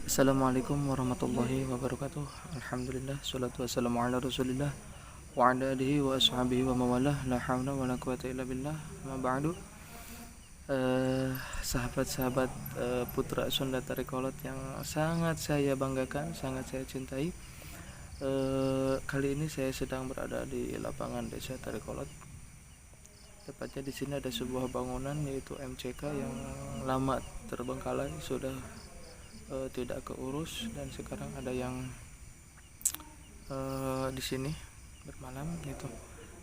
Assalamualaikum warahmatullahi wabarakatuh. Alhamdulillah, salatu wassalamu ala rasulillah wa ala alihi wa ashabihi wa mawalah. La hawla wa la quwata illa billah. Ma ba'du. Sahabat-sahabat Putra Sunda Tarikolot yang sangat saya banggakan, sangat saya cintai. Kali ini saya sedang berada di lapangan Desa Tarikolot. Tepatnya di sini ada sebuah bangunan yaitu MCK yang lama terbengkalai, sudah tidak keurus, dan sekarang ada yang di sini bermalam gitu.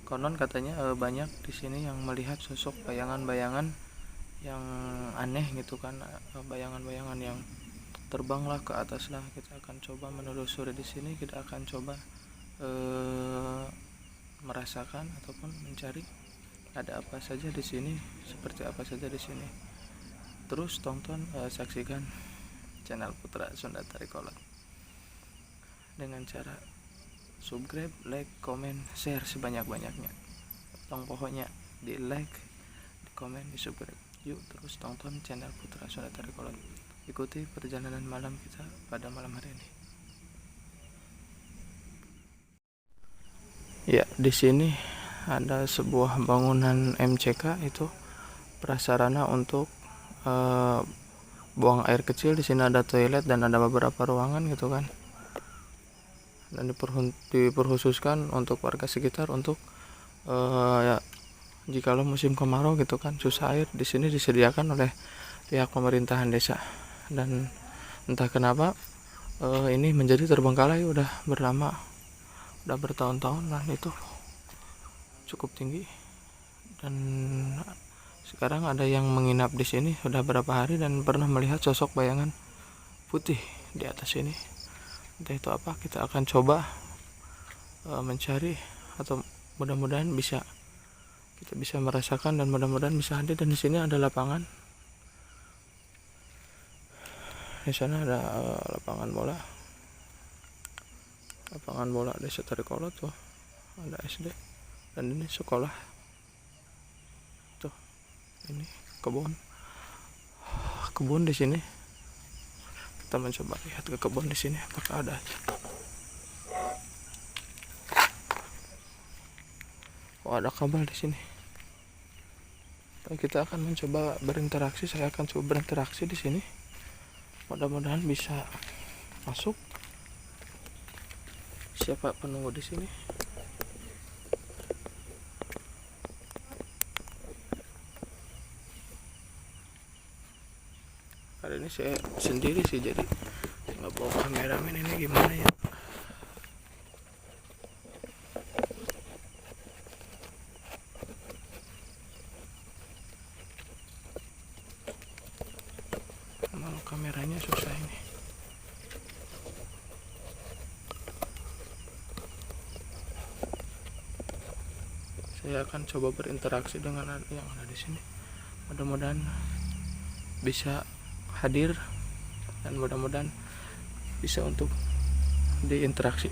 Konon katanya banyak di sini yang melihat sosok bayangan-bayangan yang aneh gitu kan, bayangan-bayangan yang terbanglah ke atas lah. Kita akan coba menelusuri di sini, kita akan coba merasakan ataupun mencari ada apa saja di sini, seperti apa saja di sini. Terus tonton, saksikan channel Putra Sunda Tarikolot dengan cara subscribe, like, komen, share sebanyak-banyaknya. Pokoknya di like, di komen, di subscribe. Yuk terus tonton channel Putra Sunda Tarikolot. Ikuti perjalanan malam kita pada malam hari ini. Ya, di sini ada sebuah bangunan MCK, itu prasarana untuk buang air kecil. Di sini ada toilet dan ada beberapa ruangan gitu kan. Dan diperkhususkan untuk warga sekitar untuk ya, jikalau musim kemarau gitu kan, susah air, di sini disediakan oleh pihak pemerintahan desa. Dan entah kenapa ini menjadi terbengkalai udah berlama, udah bertahun-tahun, dan itu cukup tinggi. Dan sekarang ada yang menginap di sini sudah berapa hari dan pernah melihat sosok bayangan putih di atas ini. Entah itu apa, kita akan coba mencari, atau mudah-mudahan kita bisa merasakan dan mudah-mudahan bisa hadir. Dan di sini ada lapangan. Di sana ada lapangan bola Desa Tarikolot tuh, ada SD, dan ini sekolah tuh. Ini kebun di sini. Kita mencoba lihat ke kebun di sini apakah ada. Oh, ada kabel di sini. Kita akan mencoba berinteraksi. Saya akan coba berinteraksi di sini. Mudah-mudahan bisa masuk. Siapa penunggu di sini? Kali ini saya sendiri sih, jadi nggak bawa kameramen. Ini gimana ya? Kalau kameranya susah ini. Saya akan coba berinteraksi dengan yang ada di sini. Mudah-mudahan bisa hadir dan mudah-mudahan bisa untuk diinteraksi.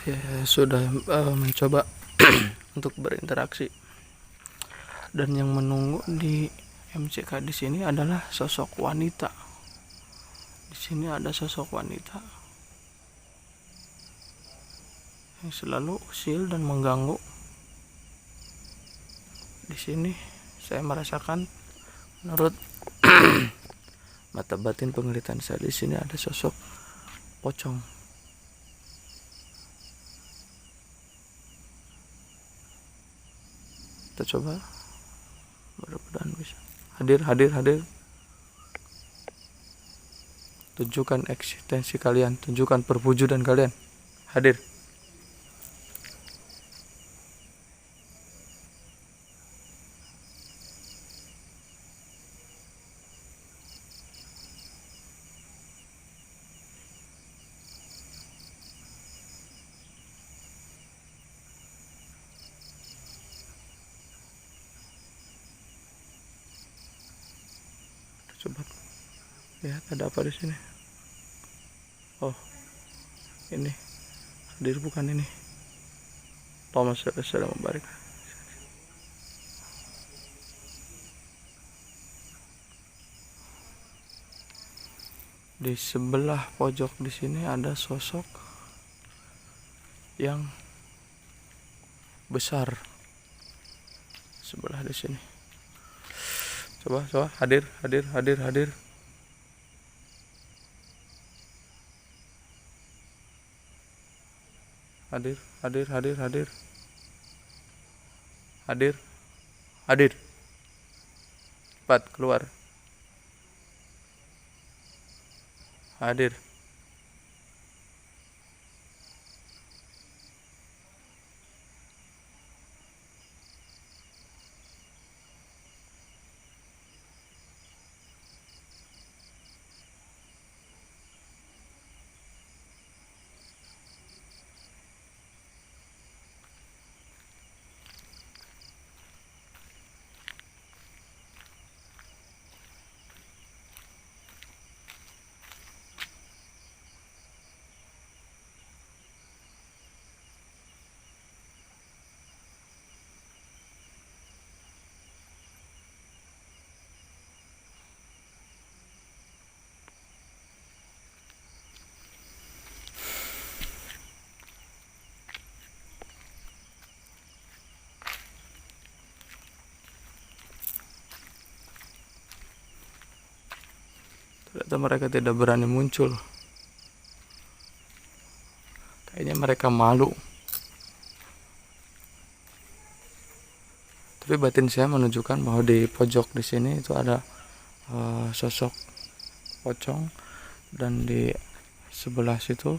ya sudah mencoba untuk berinteraksi. Dan yang menunggu di MCK di sini adalah sosok wanita. Di sini ada sosok wanita yang selalu usil dan mengganggu. Di sini saya merasakan, menurut mata batin penglihatan saya, di sini ada sosok pocong. Kita coba, mudah-mudahan bisa. Hadir. Tunjukkan eksistensi kalian, tunjukkan perwujudan kalian. Hadir. Coba lihat ada apa di sini. Oh, ini hadir bukan ini. Allahumma shalli wa sallim wa barik. Di sebelah pojok di sini ada sosok yang besar. Sebelah di sini. Coba hadir. Hadir. Cepat keluar. Hadir. Ternyata mereka tidak berani muncul. Kayaknya mereka malu. Tapi batin saya menunjukkan bahwa di pojok di sini itu ada sosok pocong, dan di sebelah situ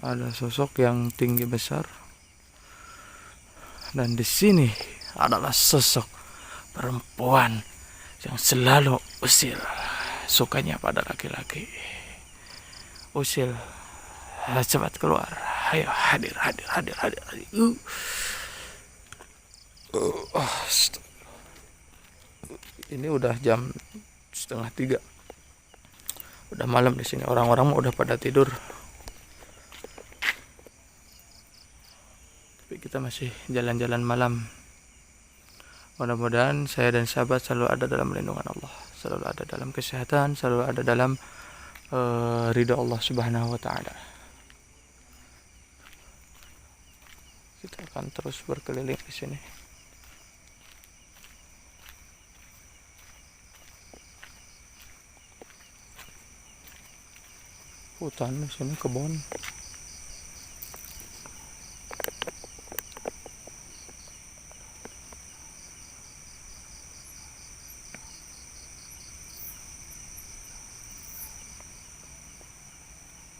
ada sosok yang tinggi besar, dan di sini adalah sosok perempuan yang selalu usil, sukanya pada laki-laki. Usil, cepat keluar, ayo hadir. Ini udah jam 2:30, udah malam di sini. Orang-orang udah pada tidur, tapi kita masih jalan-jalan malam. Mudah-mudahan saya dan sahabat selalu ada dalam lindungan Allah, selalu ada dalam kesehatan, selalu ada dalam ridha Allah Subhanahu wa Ta'ala. Kita akan terus berkeliling di sini. Hutan di sini, kebun.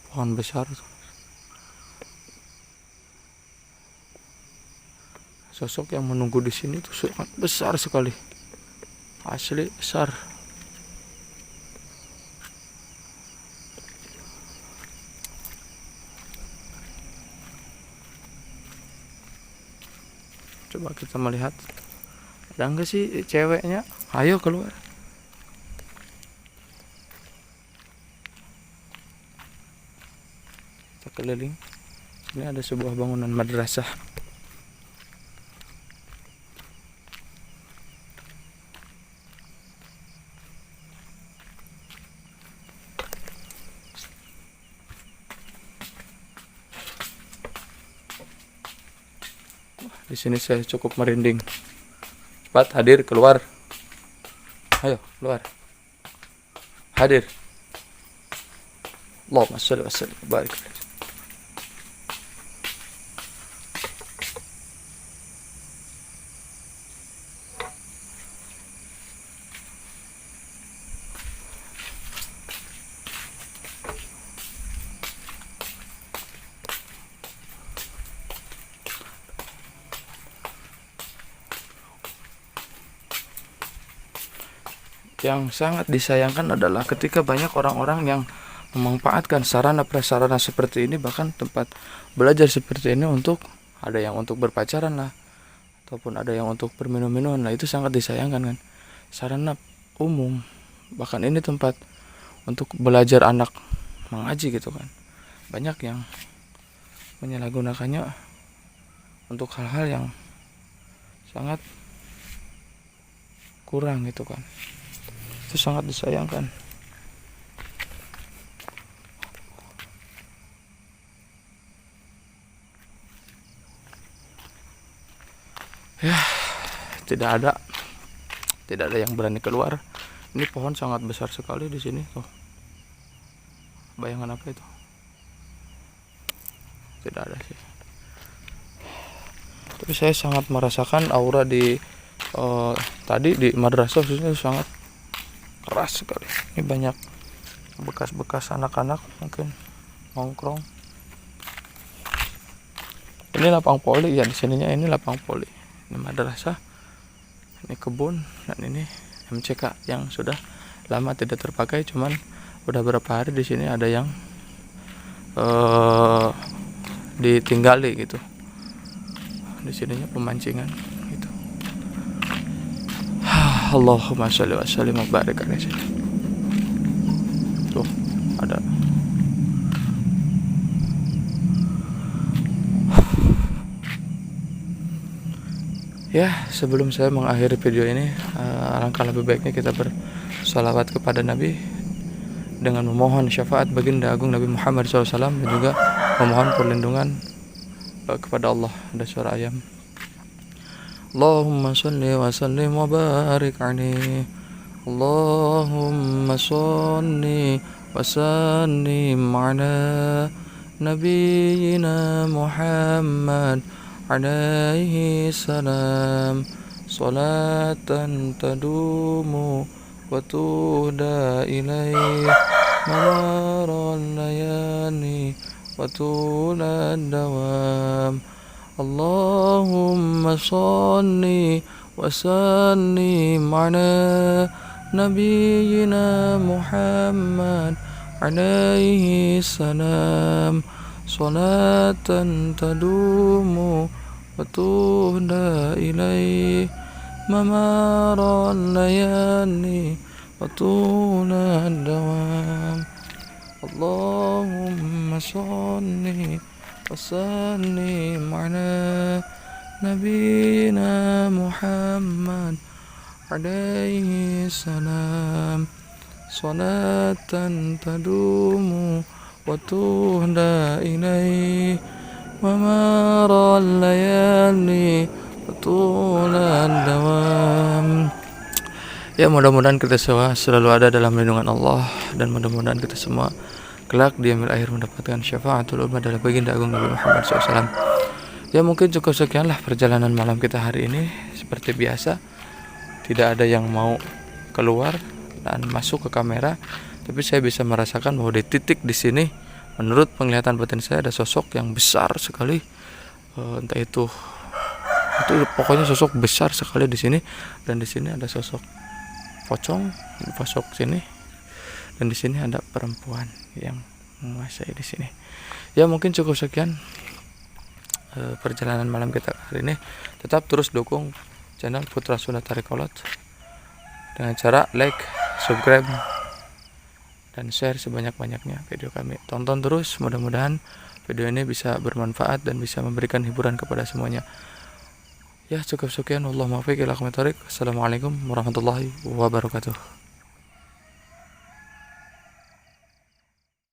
Pohon besar. Sosok yang menunggu di sini itu sangat besar sekali. Asli besar. Coba kita melihat, ada enggak sih ceweknya? Ayo keluar. Kita keliling. Ini ada sebuah bangunan madrasah. Di sini saya cukup merinding. Cepat hadir keluar. Ayo keluar. Hadir. Allahumma shalli wa sallim wa barik. Yang sangat disayangkan adalah ketika banyak orang-orang yang memanfaatkan sarana prasarana seperti ini, bahkan tempat belajar seperti ini untuk ada yang untuk berpacaran lah, ataupun ada yang untuk berminum-minuman lah. Itu sangat disayangkan kan. Sarana umum, bahkan ini tempat untuk belajar anak mengaji gitu kan. Banyak yang menyalahgunakannya untuk hal-hal yang sangat kurang gitu kan. Itu sangat disayangkan. Ya, tidak ada yang berani keluar. Ini pohon sangat besar sekali di sini tuh. Bayangan apa itu? Tidak ada sih. Tapi saya sangat merasakan aura di tadi di madrasah khususnya sangat keras sekali. Ini banyak bekas-bekas anak-anak mungkin nongkrong. Ini lapang poli ya, di sininya ini lapang poli. Ini madrasah, ini kebun, dan ini MCK yang sudah lama tidak terpakai. Cuman udah berapa hari di sini ada yang ditinggali gitu. Di sininya pemancingan gitu. Allahumma sholli wa sallim wa barik alaihi. Tuh ada. Ya, sebelum saya mengakhiri video ini, alangkah lebih baiknya kita bersalawat kepada Nabi dengan memohon syafaat baginda agung Nabi Muhammad SAW, dan juga memohon perlindungan kepada Allah. Ada suara ayam. Allahumma sholli wa sallim wa barik alaihi. Allahumma sholli wa sallim ala nabiyyina Muhammad alaihi salam, salatan tadumu wa tuhda ilaih mamaral layani wa tulad dawam. Allahumma sholli wa sallim ala nabiyyina Muhammad alaihi salam, salatan tadumu wa tuhda ilaih mamaral layani wa tulad dawam. Allahumma sholli wa sallim ala nabiyyina Muhammad alaihi salam, salatan tadumu wa tuhda ilaih mamaral layali wa tulad dawam. Ya, mudah-mudahan kita semua selalu ada dalam lindungan Allah, dan mudah-mudahan kita semua kelak di akhir akhir mendapatkan syafaatul ummah dari baginda agung Nabi Muhammad SAW. Ya, mungkin cukup sekianlah perjalanan malam kita hari ini. Seperti biasa, tidak ada yang mau keluar dan masuk ke kamera, tapi saya bisa merasakan bahwa di titik di sini, menurut penglihatan batin saya, ada sosok yang besar sekali. Entah itu pokoknya sosok besar sekali di sini. Dan di sini ada sosok pocong di sosok sini, dan di sini ada perempuan yang menguasai di sini. Ya, mungkin cukup sekian perjalanan malam kita hari ini. Tetap terus dukung channel Putra Sunnah Tariqolat dengan cara like, subscribe, dan share sebanyak-banyaknya video kami. Tonton terus, mudah-mudahan video ini bisa bermanfaat dan bisa memberikan hiburan kepada semuanya. Ya, cukup sekian. Wallahualam. Assalamualaikum warahmatullahi wabarakatuh.